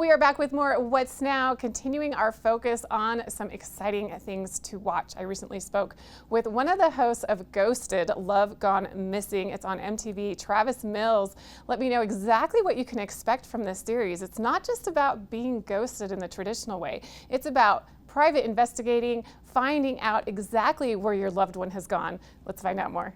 We are back with more What's Now, continuing our focus on some exciting things to watch. I recently spoke with one of the hosts of Ghosted, Love Gone Missing. It's on MTV. Travis Mills let me know exactly what you can expect from this series. It's not just about being ghosted in the traditional way. It's about private investigating, finding out exactly where your loved one has gone. Let's find out more.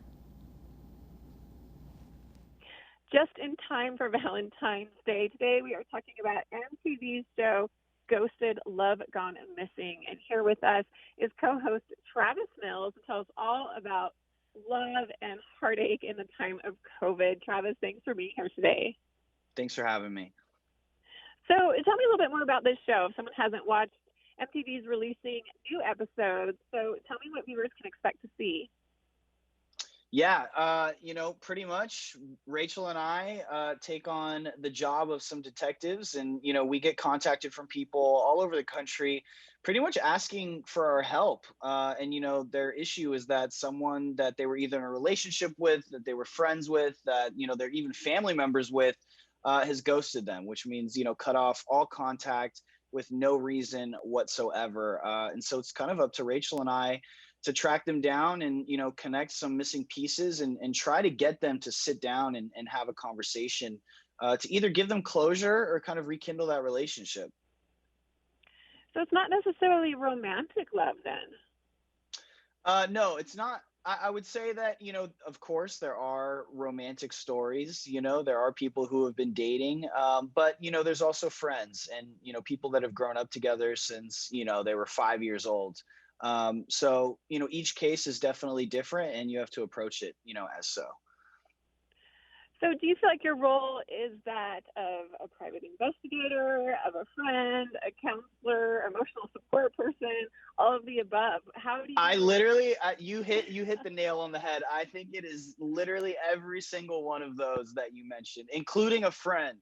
Just in time for Valentine's Day. Today we are talking about MTV's show Ghosted, Love Gone Missing. And here with us is co-host Travis Mills to tell us all about love and heartache in the time of COVID. Travis, thanks for being here today. Thanks for having me. So tell me a little bit more about this show. If someone hasn't watched, MTV's releasing new episodes. So tell me what viewers can expect to see. Yeah, pretty much Rachel and I take on the job of some detectives, and, we get contacted from people all over the country pretty much asking for our help. Their issue is that someone that they were either in a relationship with, that they were friends with, that, they're even family members with, has ghosted them, which means, cut off all contact with no reason whatsoever. And so it's kind of up to Rachel and I to track them down and, connect some missing pieces and try to get them to sit down and have a conversation to either give them closure or kind of rekindle that relationship. So it's not necessarily romantic love then? No, it's not. I would say that, of course, there are romantic stories, there are people who have been dating, but, there's also friends and, people that have grown up together since, they were 5 years old. So, each case is definitely different and you have to approach it, as so. So do you feel like your role is that of a private investigator, of a friend, a counselor, emotional support person, all of the above? How do you... You hit the nail on the head. I think it is literally every single one of those that you mentioned, including a friend.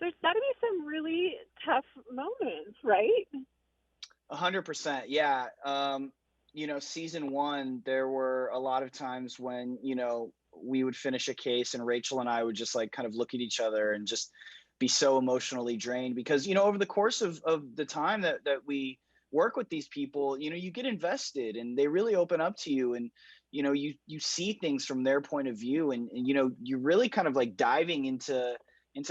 There's got to be some really tough moments, right? 100%. Yeah. Season one, there were a lot of times when, we would finish a case and Rachel and I would just like kind of look at each other and just be so emotionally drained because, over the course of the time that we work with these people, you get invested and they really open up to you and, you see things from their point of view and you're really kind of like diving into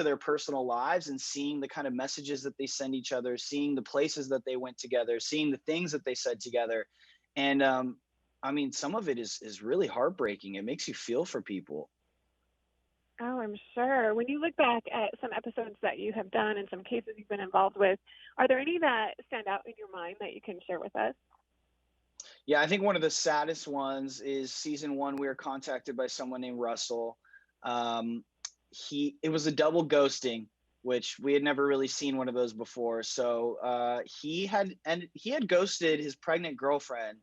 their personal lives and seeing the kind of messages that they send each other, seeing the places that they went together, seeing the things that they said together. And some of it is really heartbreaking. It makes you feel for people. Oh, I'm sure. When you look back at some episodes that you have done and some cases you've been involved with, are there any that stand out in your mind that you can share with us? Yeah, I think one of the saddest ones is season one. We were contacted by someone named Russell. It was a double ghosting, which we had never really seen one of those before. So he had ghosted his pregnant girlfriend,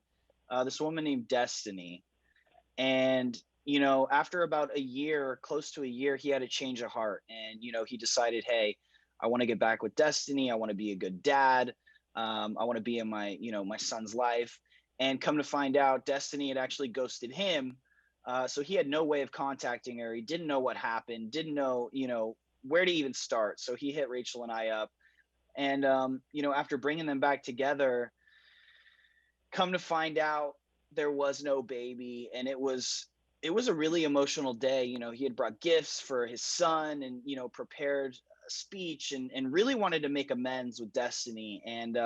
this woman named Destiny. And, after about a year, close to a year, he had a change of heart. And, he decided, hey, I want to get back with Destiny. I want to be a good dad. I want to be in my son's life. And come to find out, Destiny had actually ghosted him. So he had no way of contacting her. He didn't know what happened, didn't know, where to even start. So he hit Rachel and I up. And, after bringing them back together, come to find out there was no baby. And it was a really emotional day. He had brought gifts for his son and, prepared a speech and really wanted to make amends with Destiny. And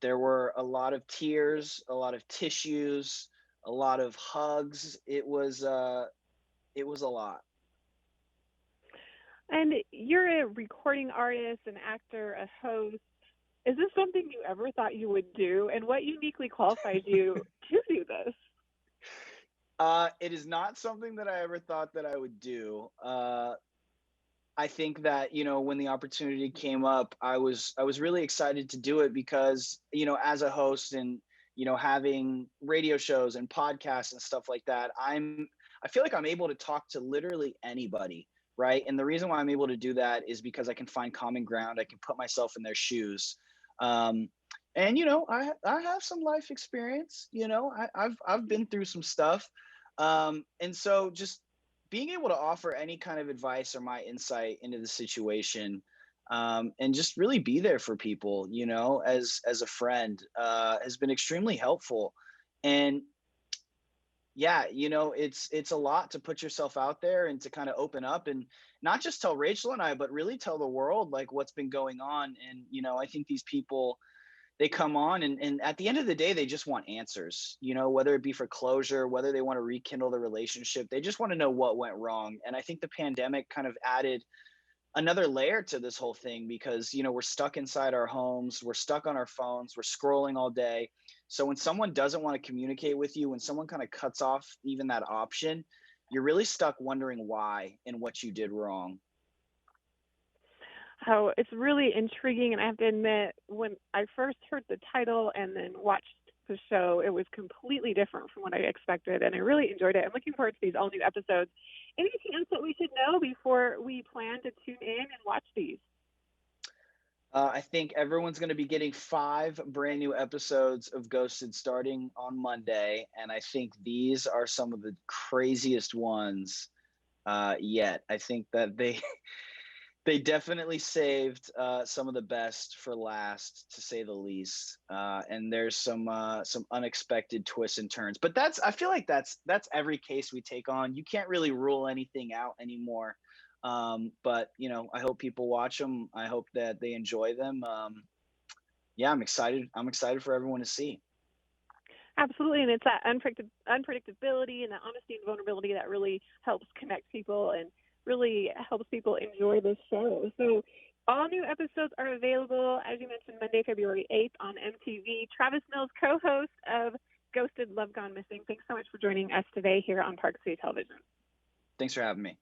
there were a lot of tears, a lot of tissues, a lot of hugs. It was a lot. And you're a recording artist, an actor, a host. Is this something you ever thought you would do? And what uniquely qualified you to do this? It is not something that I ever thought that I would do. I think that, when the opportunity came up, I was really excited to do it because, as a host and, having radio shows and podcasts and stuff like that, I feel like I'm able to talk to literally anybody, right? And the reason why I'm able to do that is because I can find common ground. I can put myself in their shoes. And, I have some life experience, I've been through some stuff. And so just being able to offer any kind of advice or my insight into the situation, and just really be there for people, as a friend, has been extremely helpful. And yeah, it's a lot to put yourself out there and to kind of open up and not just tell Rachel and I, but really tell the world like what's been going on. And I think these people, they come on, and at the end of the day, they just want answers, whether it be for closure, whether they want to rekindle the relationship. They just want to know what went wrong. And I think the pandemic kind of added another layer to this whole thing because we're stuck inside our homes, we're stuck on our phones, we're scrolling all day. So when someone doesn't want to communicate with you, when someone kind of cuts off even that option, you're really stuck wondering why and what you did wrong. Oh, it's really intriguing, and I have to admit, when I first heard the title and then watched the show, it was completely different from what I expected, and I really enjoyed it. I'm looking forward to these all new episodes. Anything else that we should know before we plan to tune in and watch these? I think everyone's going to be getting 5 brand new episodes of Ghosted starting on Monday, and I think these are some of the craziest ones yet. I think that they they definitely saved some of the best for last, to say the least. And there's some unexpected twists and turns. But I feel like that's every case we take on. You can't really rule anything out anymore. But I hope people watch them. I hope that they enjoy them. Yeah, I'm excited. I'm excited for everyone to see. Absolutely, and it's that unpredictability and that honesty and vulnerability that really helps connect people and really helps people enjoy the show. So all new episodes are available, as you mentioned, Monday, February 8th on MTV. Travis Mills, co-host of Ghosted, Love Gone Missing. Thanks so much for joining us today here on Park City Television. Thanks for having me.